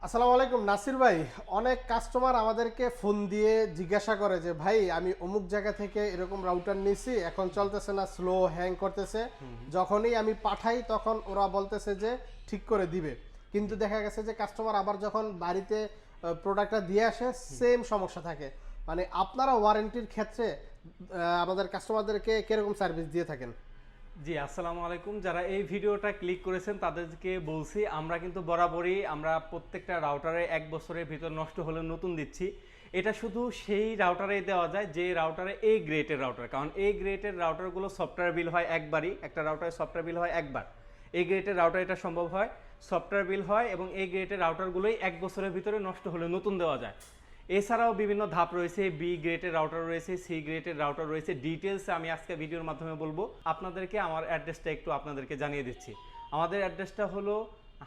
আসসালামু আলাইকুম নাসির ভাই। অনেক কাস্টমার আমাদেরকে ফোন দিয়ে জিজ্ঞাসা করে যে ভাই আমি অমুক জায়গা থেকে এরকম রাউটার নিয়েছি, এখন চলতেছে না, স্লো হ্যাং করতেছে। যখনই আমি পাঠাই তখন ওরা বলতেছে যে ঠিক করে দিবে, কিন্তু দেখা গেছে যে কাস্টমার আবার যখন বাড়িতে প্রোডাক্টটা দিয়ে আসে সেম সমস্যা থাকে। মানে আপনারা ওয়ারেন্টির ক্ষেত্রে আমাদের কাস্টমারদেরকে কিরকম সার্ভিস দিয়ে থাকেন? জি, আসসালামু আলাইকুম। যারা এই ভিডিওটা ক্লিক করেছেন তাদেরকে বলছি, আমরা কিন্তু বরাবরই আমরা প্রত্যেকটা রাউটারে 1 বছরের ভিতর নষ্ট হলে নতুন দিচ্ছি। এটা শুধু সেই রাউটারেই দেওয়া যায় যে রাউটারে এ গ্রেডের রাউটার, কারণ এ গ্রেডের রাউটারগুলো সফটওয়্যার বিল হয় একবারই, একটা রাউটারে সফটওয়্যার বিল হয় একবার। এ গ্রেডের রাউটার এটা সম্ভব হয়, সফটওয়্যার বিল হয়, এবং এ গ্রেডের রাউটারগুলোই 1 বছরের ভিতরে নষ্ট হলে নতুন দেওয়া যায়। এছাড়াও বিভিন্ন ধাপ রয়েছে, বি গ্রেডের রাউটার রয়েছে, সি গ্রেডের রাউটার রয়েছে। ডিটেলস আমি আজকে ভিডিওর মাধ্যমে বলবো আপনাদেরকে। আমার অ্যাড্রেসটা একটু আপনাদেরকে জানিয়ে দিচ্ছি। আমাদের অ্যাড্রেসটা হলো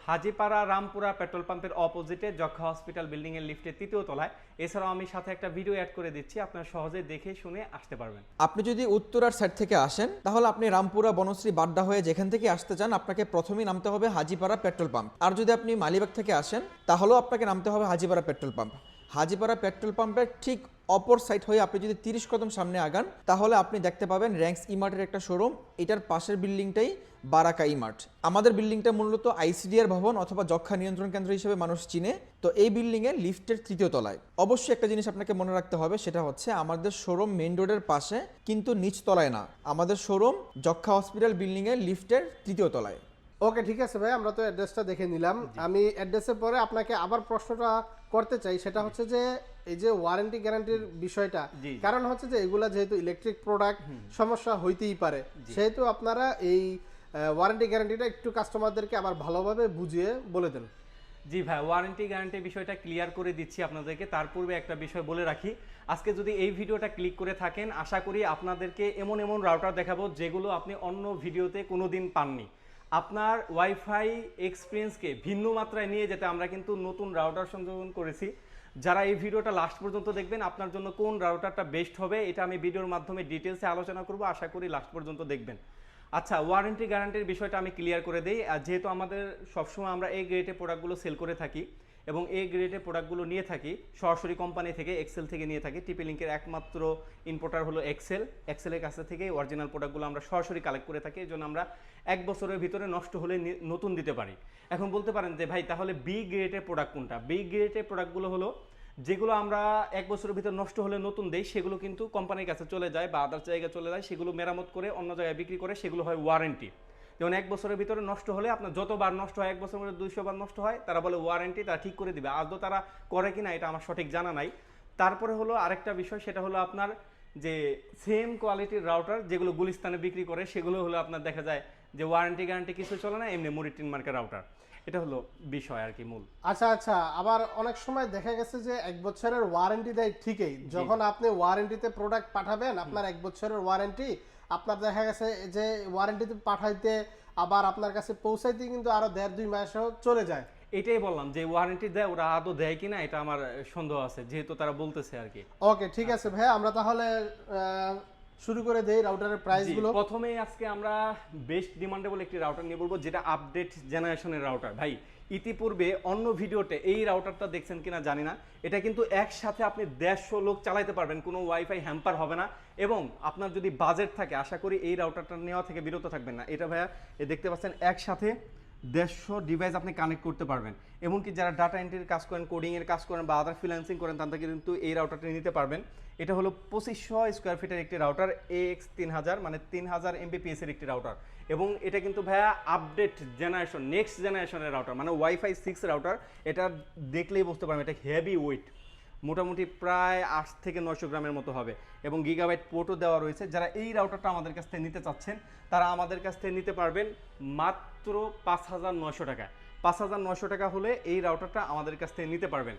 হাজিপাড়া রামপুরা পেট্রোল পাম্পের অপোজিটে যক্ষা হসপিটাল বিল্ডিংয়ের লিফটের 3য় তলায়। এছাড়াও আমি সাথে একটা ভিডিও অ্যাড করে দিচ্ছি, আপনারা সহজে দেখে শুনে আসতে পারবেন। আপনি যদি উত্তরার সাইড থেকে আসেন তাহলে আপনি রামপুরা বনশ্রী বাড্ডা হয়ে যেখান থেকে আসতে চান আপনাকে প্রথমেই নামতে হবে হাজিপাড়া পেট্রোল পাম্প। আর যদি আপনি মালিবাগ থেকে আসেন তাহলেও আপনাকে নামতে হবে Hajipara petrol pump. Hajipara petrol পাম্পের ঠিক অপর সাইড হয়ে আপনি যদি 30 কদম সামনে আগান তাহলে আপনি দেখতে পাবেন র্যাঙ্কস ইমার্টের একটা শোরুম। এটার পাশের বিল্ডিংটাই বারাকা ইমার্ট। আমাদের বিল্ডিংটা মূলত আইসিডিআর ভবন অথবা যক্ষা নিয়ন্ত্রণ কেন্দ্র হিসেবে মানুষ চিনে। তো এই বিল্ডিংয়ের লিফটের 3য় তলায়। অবশ্যই একটা জিনিস আপনাকে মনে রাখতে হবে, সেটা হচ্ছে আমাদের শোরুম মেইন রোডের পাশে, কিন্তু নিচ তলায় না। আমাদের শোরুম যক্ষা হসপিটাল বিল্ডিংয়ের লিফটের 3য় তলায়। ওকে, ঠিক আছে ভাই, আমরা তো অ্যাড্রেসটা দেখে নিলাম। আমি অ্যাড্রেসের পরে আপনাকে আবার প্রশ্নটা করতে চাই, সেটা হচ্ছে যে এই যে ওয়ারেন্টি গ্যারান্টির বিষয়টা, জি। কারণ হচ্ছে যে এগুলা যেহেতু ইলেকট্রিক প্রোডাক্ট সমস্যা হইতেই পারে, সেহেতু আপনারা এই ওয়ারেন্টি গ্যারান্টিটা একটু কাস্টমারদেরকে আবার ভালোভাবে বুঝিয়ে বলে দেন। জি ভাই, ওয়ারেন্টি গ্যারান্টির বিষয়টা ক্লিয়ার করে দিচ্ছি আপনাদেরকে। তার পূর্বে একটা বিষয় বলে রাখি, আজকে যদি এই ভিডিওটা ক্লিক করে থাকেন আশা করি আপনাদেরকে এমন এমন রাউটার দেখাবো যেগুলো আপনি অন্য ভিডিওতে কোনোদিন পাননি। আপনার ওয়াইফাই এক্সপিরিয়েন্সকে ভিন্ন মাত্রায় নিয়ে যেতে আমরা কিন্তু নতুন রাউটার সংযোজন করেছি। যারা এই ভিডিওটা লাস্ট পর্যন্ত দেখবেন, আপনার জন্য কোন রাউটারটা বেস্ট হবে এটা আমি ভিডিওর মাধ্যমে ডিটেলসে আলোচনা করব, আশা করি লাস্ট পর্যন্ত দেখবেন। আচ্ছা, ওয়ারেন্টি গ্যারান্টির বিষয়টা আমি ক্লিয়ার করে দিই। আর যেহেতু আমাদের সবসময় আমরা এই গ্রেডের প্রোডাক্টগুলো সেল করে থাকি এবং এই গ্রেডের প্রোডাক্টগুলো নিয়ে থাকি সরাসরি কোম্পানি থেকে, এক্সেল থেকে নিয়ে থাকি। টিপি লিঙ্কের একমাত্র ইম্পোর্টার হলো এক্সেল। এক্সেলের কাছে থেকে অরিজিনাল প্রোডাক্টগুলো আমরা সরাসরি কালেক্ট করে থাকি, এই জন্য আমরা 1 বছরের ভিতরে নষ্ট হলে নতুন দিতে পারি। এখন বলতে পারেন যে ভাই তাহলে বি গ্রেডের প্রোডাক্ট কোনটা? বি গ্রেডের প্রোডাক্টগুলো হলো যেগুলো আমরা 1 বছরের ভিতর নষ্ট হলে নতুন দেই, সেগুলো কিন্তু কোম্পানির কাছে চলে যায় বা আদার জায়গায় চলে যায়, সেগুলো মেরামত করে অন্য জায়গায় বিক্রি করে, সেগুলো হয় ওয়ারেন্টি। যেমন 1 বছরের ভিতরে নষ্ট হলে আপনার যতবার নষ্ট হয়, 1 বছরের মধ্যে 200 বার নষ্ট হয়, তারা বলে ওয়ারেন্টি, তারা ঠিক করে দিবে। আদৌ তারা করে কিনা এটা আমার সঠিক জানা নাই। তারপরে হলো আরেকটা বিষয়, সেটা হলো আপনার যে সেম কোয়ালিটির রাউটার যেগুলো গুলিস্তানে বিক্রি করে, সেগুলো হলো আপনার দেখা যায় যে ওয়ারেন্টি গ্যারান্টি কিছু চলে না, এমনি মুরিটিন মার্কের রাউটার। এটা হলো বিষয় আর কি মূল। আচ্ছা আচ্ছা, আবার অনেক সময় দেখা গেছে যে 1 বছরের ওয়ারেন্টি দেয় ঠিকই, যখন আপনি ওয়ারেন্টিতে প্রোডাক্ট পাঠাবেন আপনার 1 বছরের ওয়ারেন্টি, আপনার দেখা গেছে যে ওয়ারেন্টিতে পাঠাইতে আবার আপনার কাছে পৌঁছাইতে কিন্তু আরো 1.5-2 মাসও চলে যায়। এটাই বললাম যে ওয়ারেন্টি দেয়, ওরা আদৌ দেয় কিনা এটা আমার সন্দেহ আছে, যেহেতু তারা বলতেছে আর কি। ওকে, ঠিক আছে ভাই, আমরা তাহলে শুরু করে দেই রাউটারের প্রাইস জি, গুলো। প্রথমেই আজকে আমরা বেস্ট ডিমান্ডেবল একটি রাউটার নিয়ে বলবো, যেটা আপডেট জেনারেশনের রাউটার। ভাই ইতিপূর্বে অন্য ভিডিওতে এই রাউটারটা দেখছেন কিনা জানি না, এটা কিন্তু একসাথে আপনি 150 লোক চালাতে পারবেন, কোনো ওয়াইফাই হ্যাম্পার হবে না। এবং আপনার যদি বাজেট থাকে আশা করি এই রাউটারটা নেওয়া থেকে বিরত থাকবেন না। এটা ভাইয়া দেখতে পাচ্ছেন একসাথে 150 ডিভাইস আপনি কানেক্ট করতে পারবেন। এমনকি যারা ডাটা এন্ট্রির কাজ করেন, কোডিংয়ের কাজ করেন বা আদার ফ্রিল্যান্সিং করেন, তাদেরকে কিন্তু এই রাউটারটি নিতে পারবেন। এটা হলো 2500 স্কোয়ার ফিটের একটি রাউটার, AX3000 মানে 3000 MBPS এর একটি রাউটার। এবং এটা কিন্তু ভাইয়া আপডেট জেনারেশন, নেক্সট জেনারেশনের রাউটার, মানে ওয়াইফাই 6 রাউটার। এটা দেখলেই বুঝতে পারবেন এটা হেভি ওয়েট, মোটামুটি প্রায় 8 থেকে 900 গ্রামের মতো হবে, এবং গিগাবাইট পোর্টও দেওয়া রয়েছে। যারা এই রাউটারটা আমাদের কাছ থেকে নিতে চাচ্ছেন তারা আমাদের কাছ থেকে নিতে পারবেন মাত্র 5900 টাকায়। 5900 টাকা হলে এই রাউটারটা আমাদের কাছ থেকে নিতে পারবেন।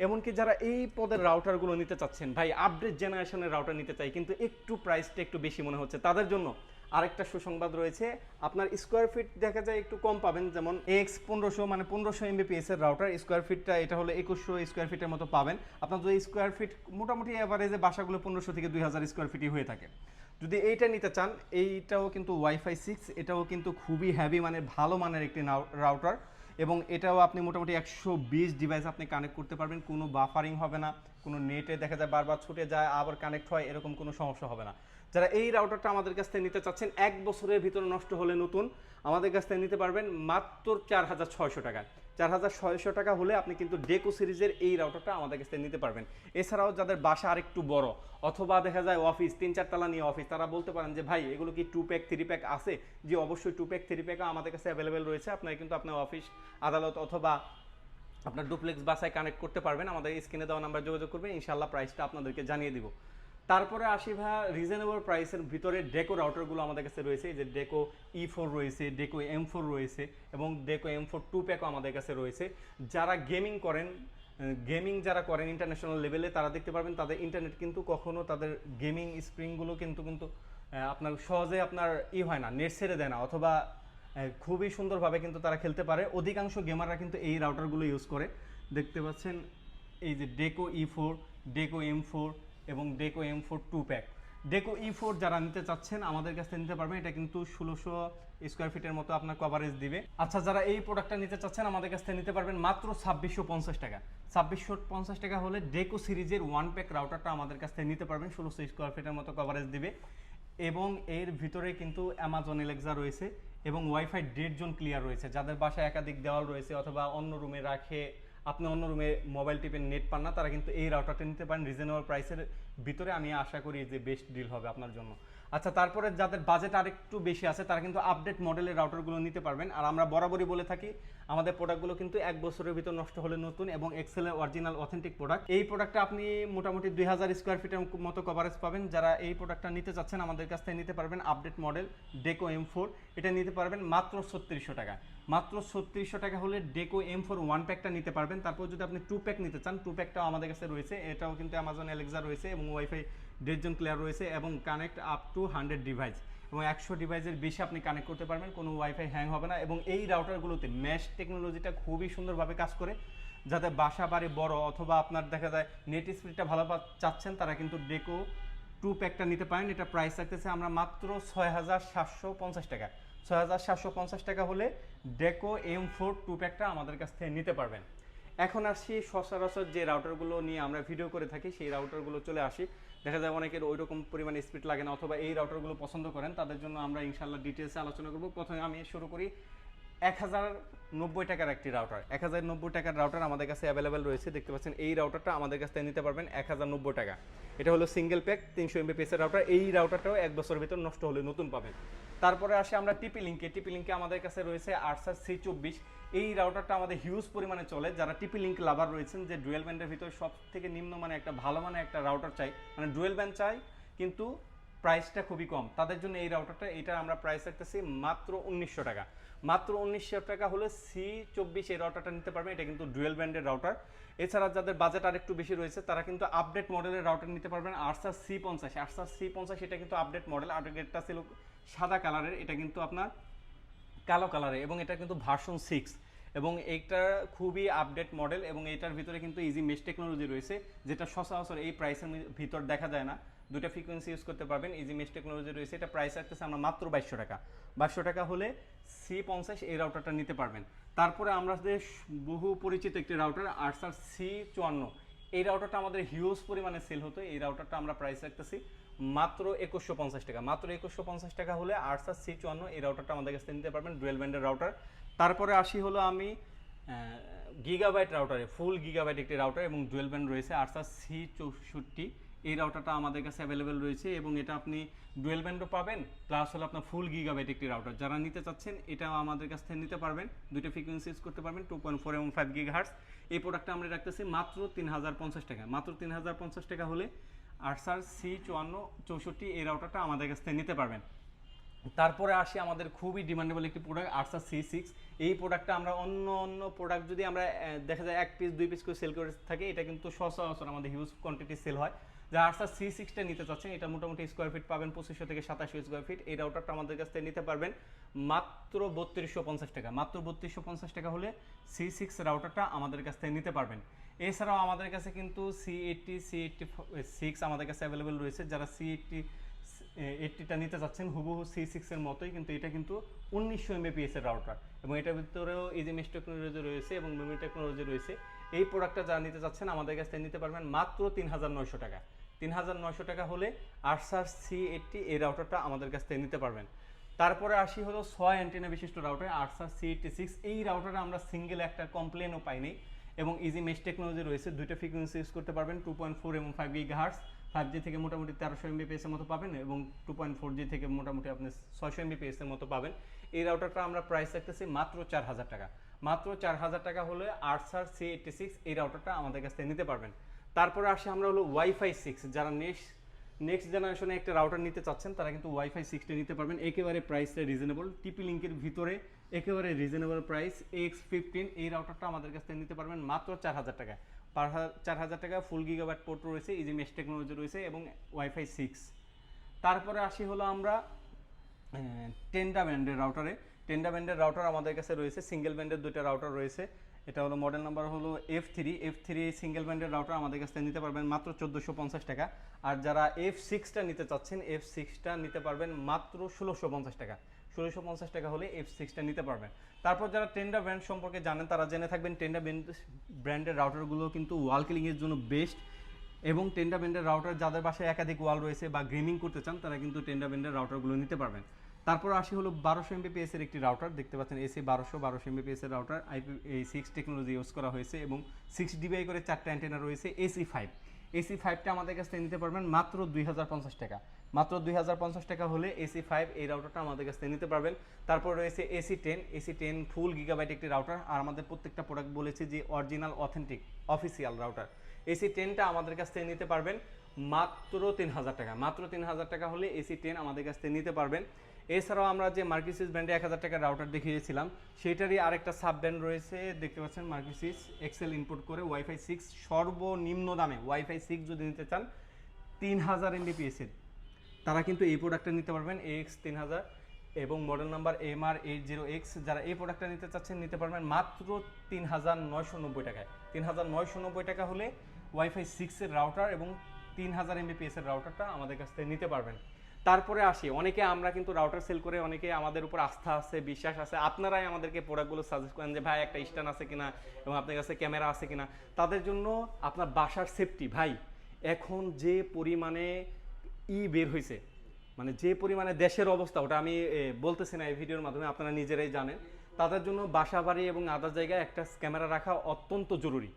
এমনকি যারা এই পদের রাউটারগুলো নিতে চাচ্ছেন, ভাই আপডেট জেনারেশনের রাউটার নিতে চাই কিন্তু একটু প্রাইসটা একটু বেশি মনে হচ্ছে, তাদের জন্য আরেকটা সুসংবাদ রয়েছে। আপনার স্কোয়ার ফিট দেখা যায় একটু কম পাবেন, যেমন AX1500 মানে 1500 MBPS এর রাউটার, স্কোয়ার ফিটটা এটা হলো 2100 স্কোয়ার ফিটের মতো পাবেন। আপনার যদি স্কোয়ার ফিট মোটামুটি এভারেজে বাসাগুলো 1500 থেকে 2000 স্কোয়ার ফিটই হয়ে থাকে। যদি এইটা নিতে চান, এইটাও কিন্তু ওয়াইফাই 6, এটাও কিন্তু খুবই হ্যাভি মানে ভালো মানের একটি রাউটার। এবং এটাও আপনি মোটামুটি 120 ডিভাইস আপনি কানেক্ট করতে পারবেন, কোনো বাফারিং হবে না, কোনো নেটে দেখা যায় বারবার ছুটে যায় আবার কানেক্ট হয়, এরকম কোনো সমস্যা হবে না। যারা এই রাউটারটা আমাদের কাছ থেকে নিতে চাচ্ছেন 1 বছরের ভিতরে নষ্ট হলে নতুন, আমাদের কাছ থেকে নিতে পারবেন মাত্র 4600 টাকায়। 4600 টাকা হলে আপনি কিন্তু ডেকো সিরিজের এই রাউটারটা আমাদের কাছ থেকে নিতে পারবেন। এছাড়াও যাদের বাসা আরেকটু বড় অথবা দেখা যায় অফিস 3-4 তলা নিয়ে অফিস, তারা বলতে পারেন যে ভাই এগুলো কি 2 প্যাক 3 প্যাক আছে? যে অবশ্যই 2 প্যাক 3 প্যাকও আমাদের কাছে অ্যাভেলেবেল রয়েছে। আপনারা কিন্তু আপনার অফিস আদালত অথবা আপনার ডুপ্লেক্স বাসায় কানেক্ট করতে পারবেন, আমাদের স্ক্রিনে দেওয়া নাম্বার যোগাযোগ করবেন, ইনশাআল্লাহ প্রাইসটা আপনাদেরকে জানিয়ে দিব। তারপরে আসি ভাই রিজনেবল প্রাইসের ভিতরে ডেকো রাউটারগুলো আমাদের কাছে রয়েছে। এই যে ডেকো E4 রয়েছে, ডেকো M4 রয়েছে এবং ডেকো M4 2 প্যাকও আমাদের কাছে রয়েছে। যারা গেমিং করেন, যারা করেন ইন্টারন্যাশনাল লেভেলে, তারা দেখতে পারবেন তাদের ইন্টারনেট কিন্তু কখনো তাদের গেমিং স্প্রিংগুলো কিন্তু আপনার সহজে আপনার হয় না, নেট ছেড়ে দেয় না, অথবা খুবই সুন্দরভাবে কিন্তু তারা খেলতে পারে। অধিকাংশ গেমাররা কিন্তু এই রাউটারগুলো ইউজ করে। দেখতে পাচ্ছেন এই যে ডেকো E4, ডেকো M4 এবং ডেকো M4 2 প্যাক। ডেকো E4 যারা নিতে চাচ্ছেন আমাদের কাছ থেকে নিতে পারবেন, এটা কিন্তু 1600 স্কোয়ার ফিটের মতো আপনার কভারেজ দিবে। আচ্ছা, যারা এই প্রোডাক্টটা নিতে চাচ্ছেন আমাদের কাছ থেকে নিতে পারবেন মাত্র 2650 টাকা। 2650 টাকা হলে ডেকো সিরিজের 1 প্যাক রাউটারটা আমাদের কাছ থেকে নিতে পারবেন, 1600 স্কোয়ার ফিটের মতো কভারেজ দিবে। এবং এর ভিতরে কিন্তু অ্যামাজন এলেক্সা রয়েছে এবং ওয়াইফাই ডেড জোন ক্লিয়ার রয়েছে। যাদের বাসায় একাধিক দেওয়াল রয়েছে অথবা অন্য রুমে রাখে, আপনি অন্য রুমে মোবাইল টিপে নেট পান না, তারা কিন্তু এই রাউটারটা নিতে পারেন রিজনেবল প্রাইসের ভিতরে। আমি আশা করি যে বেস্ট ডিল হবে আপনার জন্য। আচ্ছা, তারপরে যাদের বাজেট আরেকটু বেশি আছে তারা কিন্তু আপডেট মডেলের রাউটারগুলো নিতে পারবেন। আর আমরা বরাবরই বলে থাকি আমাদের প্রোডাক্টগুলো কিন্তু 1 বছরের ভিতর নষ্ট হলে নতুন এবং এক্সেলের অরিজিনাল অথেন্টিক প্রোডাক্ট। এই প্রোডাক্টটা আপনি মোটামুটি 2000 স্কোয়ার ফিটের মতো কভারেজ পাবেন। যারা এই প্রোডাক্টটা নিতে চাচ্ছেন আমাদের কাছ থেকে নিতে পারবেন আপডেট মডেল ডেকো M4, এটা নিতে পারবেন মাত্র 3600 টাকা। মাত্র 3600 টাকা হলে ডেকো M4 1 প্যাকটা নিতে পারবেন। তারপর যদি আপনি 2 প্যাক নিতে চান, 2 প্যাকটাও আমাদের কাছে রয়েছে। এটাও কিন্তু অ্যামাজন এলেক্সা রয়েছে এবং ওয়াইফাই ডেড জোন ক্লিয়ার রয়েছে এবং কানেক্ট আপ টু 100 ডিভাইস এবং 100 ডিভাইসের বেশি আপনি কানেক্ট করতে পারবেন, কোনো ওয়াইফাই হ্যাং হবে না। এবং এই রাউটারগুলোতে ম্যাশ টেকনোলজিটা খুবই সুন্দরভাবে কাজ করে। যাতে বাসা বাড়ি বড় অথবা আপনার দেখা যায় নেট স্পিডটা ভালো চাচ্ছেন, তারা কিন্তু ডেকো 2 প্যাকটা নিতে পারেন। এটা প্রাইস রাখতেছে আমরা মাত্র 6750 টাকা। 6750 টাকা হলে ডেকো M4 2 প্যাকটা আমাদের কাছ থেকে নিতে পারবেন। এখন আসি সচরাচর যে রাউটারগুলো নিয়ে আমরা ভিডিও করে থাকি সেই রাউটারগুলো চলে আসি। দেখা যায় অনেকের ওই রকম পরিমাণে স্পিড লাগে না অথবা এই রাউটারগুলো পছন্দ করেন, তাদের জন্য আমরা ইনশাআল্লাহ ডিটেলসে আলোচনা করব। প্রথমে আমি শুরু করি 1090 টাকার একটি রাউটার। 1090 টাকার রাউটার আমাদের কাছে অ্যাভেলেবেল রয়েছে। দেখতে পাচ্ছেন এই রাউটারটা আমাদের কাছ থেকে নিতে পারবেন 1090 টাকা। এটা হলো সিঙ্গেল প্যাক 300 Mbps এর রাউটার। এই রাউটারটাও 1 বছরের ভিতর নষ্ট হলে নতুন পাবেন। তারপরে আসি আমরা টিপি লিঙ্কে আমাদের কাছে রয়েছে আরসার C24। এই রাউটারটা আমাদের হিউজ পরিমাণে চলে। যারা টিপি লিঙ্ক লাভার রয়েছেন, যে ডুয়েল ব্যান্ডের ভিতরে সব থেকে নিম্ন মানে একটা ভালো মানে একটা রাউটার চাই, মানে ডুয়েল ব্যান্ড চাই কিন্তু প্রাইসটা খুবই কম, তাদের জন্য এই রাউটারটা, এটা আমরা প্রাইস রাখতেছি মাত্র 1900 টাকা। মাত্র 1900 টাকা হলে C24 এই রাউটারটা নিতে পারবেন। এটা কিন্তু ডুয়েল ব্যান্ডের রাউটার। এছাড়া যাদের বাজেট আরেকটু বেশি রয়েছে তারা কিন্তু আপডেট মডেলের রাউটার নিতে পারবেন আরসার C50। আরসার C50 এটা কিন্তু আপডেট মডেল। আপডেটটা ছিল সাদা কালারের, এটা কিন্তু আপনার কালো কালারে এবং এটা কিন্তু ভার্সন 6 এবং এইটা খুবই আপডেট মডেল এবং এটার ভিতরে কিন্তু ইজি মেশ টেকনোলজি রয়েছে, যেটা সচরাচর এই প্রাইসের ভিতর দেখা যায় না। দুটো ফ্রিকোয়েন্সি ইউজ করতে পারবেন, ইজি মেশ টেকনোলজি রয়েছে। এটা প্রাইস রাখতেছে আমরা মাত্র 2200 টাকা। 2200 টাকা হলে C50 এই রাউটারটা নিতে পারবেন। তারপরে আমাদের বহু পরিচিত একটি রাউটার আরসার C54। এই রাউটারটা আমাদের হিউজ পরিমাণে সেল হতো। এই রাউটারটা আমরা প্রাইস রাখতেছি মাত্র 2150 টাকা। মাত্র 2150 টাকা হলে আরসার C54 এই রাউটারটা আমাদের কাছে নিতে পারবেন, ডুয়েল ব্যান্ডের রাউটার। তারপরে আসি হলো আমি গিগাবাইট রাউটারে, ফুল গিগাবাইট একটি রাউটার এবং ডুয়েল ব্যান্ড রয়েছে আরসার C64। এই রাউটারটা আমাদের কাছে অ্যাভেলেবেল রয়েছে এবং এটা আপনি ডুয়েল ব্যান্ডও পাবেন প্লাস হলো আপনার ফুল গিগাবাইট একটি রাউটার। যারা নিতে চাচ্ছেন এটাও আমাদের কাছ থেকে নিতে পারবেন। দুটো ফ্রিকোয়েন্সি ইউজ করতে পারবেন, 2.4 এবং 5 গিগাহার্টজ। এই প্রোডাক্টটা আমরা রাখতেছি মাত্র 3050 টাকা। মাত্র 3050 টাকা হলে আরসার C64 এই রাউটারটা আমাদের কাছ থেকে নিতে পারবেন। তারপরে আসি আমাদের খুবই ডিমান্ডেবল একটি প্রোডাক্ট আরসার C6। এই প্রোডাক্টটা আমরা অন্য প্রোডাক্ট যদি আমরা দেখা যায় 1 পিস 2 পিস করে সেল করে থাকি, এটা কিন্তু সচরাচর আমাদের হিউজ কোয়ান্টিটি সেল হয়। যারা আরসার C6টা নিতে চাচ্ছেন, এটা মোটামুটি স্কোয়ার ফিট পাবেন 2500 থেকে 2700 স্কোয়ার ফিট। এই রাউটারটা আমাদের কাছ থেকে নিতে পারবেন মাত্র 3250 টাকা। মাত্র 3250 টাকা হলে C6 রাউটারটা আমাদের কাছ থেকে নিতে পারবেন। এছাড়াও আমাদের কাছে কিন্তু C80 C86 আমাদের কাছে অ্যাভেলেবেল রয়েছে। যারা C80 80টা নিতে চাচ্ছেন হুবহু C6 এর মতোই, কিন্তু এটা কিন্তু 1900 Mbps এর রাউটার এবং এটার ভিতরেও এই যে মেশ টেকনোলজি রয়েছে এবং মেমরি টেকনোলজি রয়েছে। এই প্রোডাক্টটা যারা নিতে চাচ্ছেন আমাদের কাছ থেকে নিতে পারবেন মাত্র 3900 টাকা। 3900 টাকা হলে আরসার C80 এই রাউটারটা আমাদের কাছ থেকে নিতে পারবেন। তারপরে আসি হলো 6 অ্যান্টেনা বিশিষ্ট রাউটার আরসার C86। এই রাউটারে আমরা সিঙ্গেল একটা কমপ্লেনও পাইনি এবং ইজি মেশ টেকনোলজি রয়েছে, দুইটা ফ্রিকোয়েন্সি ইউজ করতে পারবেন, 2.4 এবং 5 GHz। 5G থেকে মোটামুটি 1300 Mbps এর মতো পাবেন এবং 2.4G থেকে মোটামুটি আপনি 600 Mbps এর মতো পাবেন। এই রাউটারটা আমরা প্রাইস রাখতেছি মাত্র 4000 টাকা। মাত্র 4000 টাকা হলে আরসার C86 এই রাউটারটা আমাদের কাছ থেকে নিতে পারবেন। তারপরে আসি আমরা হলো ওয়াইফাই 6, যারা নেক্সট জেনারেশনে একটা রাউটার নিতে চাচ্ছেন তারা কিন্তু ওয়াইফাই 6টা নিতে পারবেন, একেবারে প্রাইসটা রিজনেবল। টিপি লিঙ্কের ভিতরে একেবারে রিজনেবল প্রাইস X15 এই রাউটারটা আমাদের কাছ থেকে নিতে পারবেন মাত্র 4000 টাকা। 4000 টাকা ফুল গিগাবাইট পোর্ট রয়েছে, ইজি মেশ টেকনোলজি রয়েছে এবং ওয়াইফাই 6। তারপরে আসি হলো আমরা টেন্ডা ব্যান্ডের রাউটারে। টেন্ডা ব্যান্ডের রাউটার আমাদের কাছে রয়েছে, সিঙ্গেল ব্যান্ডের দুইটা রাউটার রয়েছে। এটা হলো মডেল নাম্বার হলো F3 সিঙ্গেল ব্যান্ডের রাউটার আমাদের কাছ থেকে নিতে পারবেন মাত্র 1450 টাকা। আর যারা F6টা নিতে চাচ্ছেন F6টা নিতে পারবেন মাত্র 1650 টাকা। 1650 টাকা হলে F6টা নিতে পারবেন। তারপর যারা টেন্ডা ব্র্যান্ড সম্পর্কে জানেন তারা জেনে থাকবেন টেন্ডা ব্র্যান্ডের রাউটারগুলো কিন্তু ওয়াল কিলিংয়ের জন্য বেস্ট এবং টেন্ডা ব্র্যান্ডের রাউটার যাদের বাসায় একাধিক ওয়াল রয়েছে বা গেমিং করতে চান তারা কিন্তু টেন্ডা ব্র্যান্ডের রাউটারগুলো নিতে পারবেন। তারপর আসি হলো 1200 Mbps এর একটি রাউটার, দেখতে পাচ্ছেন AC 1200 Mbps এর রাউটার, IP6 টেকনোলজি ইউজ করা হয়েছে এবং 6 dBi করে 4টা অ্যান্টেনা রয়েছে। AC5টা আমাদের কাছ থেকে নিতে পারবেন মাত্র 2050 টাকা। মাত্র 2050 টাকা হলে AC5 এই রাউটারটা আমাদের কাছ থেকে নিতে পারবেন। তারপর রয়েছে AC10 ফুল গিগাবাইট একটি রাউটার, আর আমাদের প্রত্যেকটা প্রোডাক্ট বলেছি যে অরিজিনাল অথেন্টিক অফিসিয়াল রাউটার। AC10টা আমাদের কাছ থেকে নিতে পারবেন মাত্র 3000 টাকা। মাত্র 3000 টাকা হলে AC10 আমাদের কাছ থেকে নিতে পারবেন। এছাড়াও আমরা যে মার্কিসিস ব্র্যান্ডে 1000 টাকার রাউটার দেখিয়েছিলাম সেটারই আরেকটা সাব ব্র্যান্ড রয়েছে, দেখতে পাচ্ছেন মার্কিসিস এক্সেল ইনপুট করে ওয়াইফাই 6 সর্বনিম্ন দামে ওয়াইফাই 6 যদি নিতে চান 3000 Mbps এর, তারা কিন্তু এই প্রোডাক্টটা নিতে পারবেন AX3000 এবং মডেল নাম্বার MR80X। যারা এই প্রোডাক্টটা নিতে চাচ্ছেন নিতে পারবেন মাত্র 3990 টাকায়। 3990 টাকা হলে ওয়াইফাই 6 এর রাউটার এবং 3000 Mbps এর রাউটারটা আমাদের কাছ থেকে নিতে পারবেন। তারপরে আসি, অনেকে আমরা কিন্তু রাউটার সেল করে অনেকে আমাদের উপর আস্থা আছে, বিশ্বাস আছে, আপনারাই আমাদেরকে প্রোডাক্টগুলো সাজেস্ট করেন যে ভাই একটা স্ট্যান্ড আছে কিনা এবং আপনার কাছে ক্যামেরা আছে কিনা। তাদের জন্য আপনার বাসার সেফটি ভাই এখন যে পরিমাণে বের হয়েছে, মানে যে পরিমাণে দেশের অবস্থা ওটা আমি বলতেছি না এই ভিডিওর মাধ্যমে, আপনারা নিজেরাই জানেন। তাদের জন্য বাসা বাড়ি এবং আদার জায়গায় একটা ক্যামেরা রাখা অত্যন্ত জরুরি।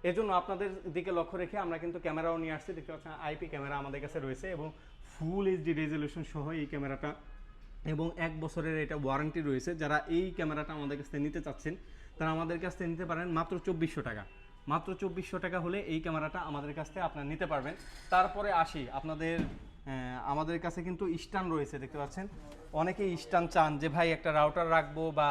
এজন্য আপনাদের দিকে লক্ষ্য রেখে আমরা কিন্তু ক্যামেরাও নিয়ে আসছি, দেখতে পাচ্ছেন IP ক্যামেরা আমাদের কাছে রয়েছে এবং ফুল HD রেজলিউশন সহ এই ক্যামেরাটা এবং 1 বছরের এটা ওয়ারেন্টি রয়েছে। যারা এই ক্যামেরাটা আমাদের কাছ থেকে নিতে চাচ্ছেন তারা আমাদের কাছ থেকে নিতে পারেন মাত্র 2400 টাকা। মাত্র 2400 টাকা হলে এই ক্যামেরাটা আমাদের কাছ থেকে আপনারা নিতে পারবেন। তারপরে আসি আমাদের কাছে কিন্তু স্ট্যান্ড রয়েছে, দেখতে পাচ্ছেন অনেকেই স্ট্যান্ড চান যে ভাই একটা রাউটার রাখবো বা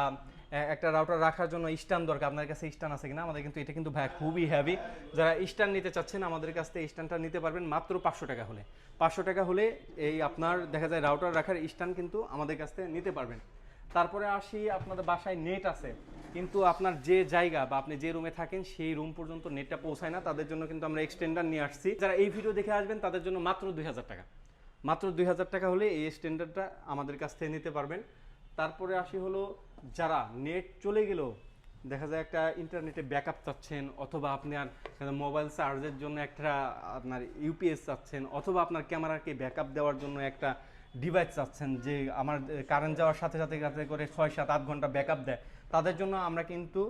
একটা রাউটার রাখার জন্য স্ট্যান্ড দরকার, আপনার কাছে স্ট্যান্ড আছে কিনা। আমাদের কিন্তু এটা কিন্তু ভাই খুবই হেভি, যারা স্ট্যান্ড নিতে চাচ্ছেন আমাদের কাছ থেকে স্ট্যান্ডটা নিতে পারবেন মাত্র 500 টাকা হলে। 500 টাকা হলে এই আপনার দেখা যায় রাউটার রাখার স্ট্যান্ড কিন্তু আমাদের কাছ থেকে নিতে পারবেন। তারপরে আসি, আপনাদের বাসায় নেট আছে কিন্তু আপনার যে জায়গা বা আপনি যে রুমে থাকেন সেই রুম পর্যন্ত নেটটা পৌঁছায় না, তাদের জন্য কিন্তু আমরা এক্সটেন্ডার নিয়ে আসছি। যারা এই ভিডিও দেখে আসবেন তাদের জন্য মাত্র 2000 টাকা। মাত্র 2000 টাকা হলে এই এক্সটেন্ডারটা আমাদের কাছ থেকে নিতে পারবেন। তারপরে আসি হলো যারা নেট চলে গেলেও দেখা যায় একটা ইন্টারনেটে ব্যাকআপ চাচ্ছেন, অথবা আপনার মোবাইল চার্জের জন্য একটা আপনার ইউপিএস চাচ্ছেন, অথবা আপনার ক্যামেরাকে ব্যাকআপ দেওয়ার জন্য একটা ডিভাইস চাচ্ছেন যে আমার কারেন্ট যাওয়ার সাথে সাথে যাতে করে 6-7-8 ঘন্টা ব্যাকআপ দেয়, তাদের জন্য আমরা কিন্তু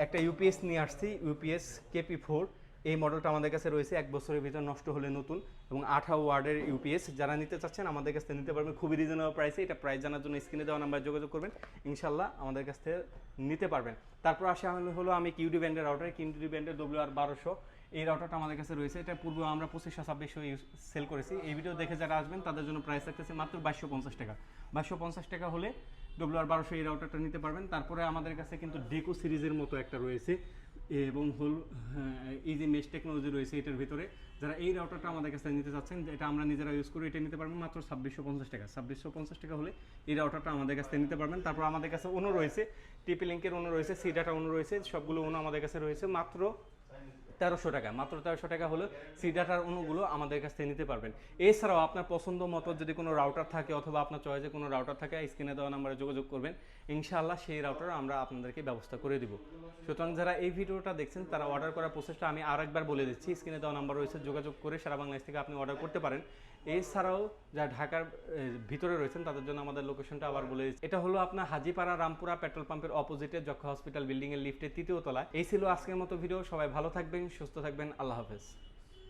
একটা ইউপিএস নিয়ে আসছি, ইউপিএস KP4। এই মডেলটা আমাদের কাছে রয়েছে, 1 বছরের ভিতর নষ্ট হলে নতুন এবং 18 ওয়ার্ডের ইউপিএস। যারা নিতে চাচ্ছেন আমাদের কাছ থেকে নিতে পারবেন খুবই রিজনেবল প্রাইসে। এটা প্রাইস জানার জন্য স্ক্রিনে দেওয়া নাম্বারে যোগাযোগ করবেন, ইনশাল্লাহ আমাদের কাছ থেকে নিতে পারবেন। তারপর আসা হলো আমি কিউডি ব্যান্ডের রাউটার, কিউডি ব্যান্ডের WR1200 এই রাউটারটা আমাদের কাছে রয়েছে। এটা পূর্বে আমরা 2500-2600 সেল করেছি। এই ভিডিও দেখে যারা আসবেন তাদের জন্য প্রাইস রাখতেছি মাত্র 2250 টাকা। 2250 টাকা হলে WR1200 এই রাউটারটা নিতে পারবেন। তারপরে আমাদের কাছে কিন্তু ডেকো সিরিজের মতো একটা রয়েছে এবং ইজি মেশ টেকনোলজি রয়েছে এটার ভিতরে। যারা এই রাউটারটা আমাদের কাছে নিতে চাচ্ছেন, এটা আমরা নিজেরা ইউজ করি, এটা নিতে পারবেন মাত্র 2650 টাকা। 2650 টাকা হলে এই রাউটারটা আমাদের কাছে নিতে পারবেন। তারপর আমাদের কাছে অন্য রয়েছে, টিপি লিঙ্কের অন্য রয়েছে, সিডাটা অন্য রয়েছে, সবগুলো অন্য আমাদের কাছে রয়েছে মাত্র 1300 টাকা, মাত্র 1300 টাকা হলো সি ডাটার অনুগুলো আমাদের কাছ থেকে নিতে পারবেন। এছাড়াও আপনার পছন্দ মতো যদি কোনো রাউটার থাকে অথবা আপনার চয়েসে কোনো রাউটার থাকে, স্ক্রিনে দেওয়া নাম্বারে যোগাযোগ করবেন, ইনশাআল্লাহ সেই রাউটার আমরা আপনাদেরকে ব্যবস্থা করে দিব। সুতরাং যারা এই ভিডিওটা দেখছেন তারা অর্ডার করার প্রসেসটা আমি আরেকবার বলে দিচ্ছি। স্ক্রিনে দেওয়া নাম্বার রয়েছে, যোগাযোগ করে সারা বাংলাদেশ থেকে আপনি অর্ডার করতে পারেন। এছাড়াও যারা ঢাকার ভিতরে রয়েছেন তাদের জন্য আমাদের লোকেশনটা আবার বলে দিচ্ছি। এটা হলো আপনার হাজীপাড়া রামপুরা পেট্রোল পাম্পের অপোজিটে যক্ষা হসপিটাল বিল্ডিং এর লিফটের 3য় তলায়। এই ছিল আজকের মতো ভিডিও। সবাই ভালো থাকবেন, সুস্থ থাকবেন, আল্লাহ হাফেজ।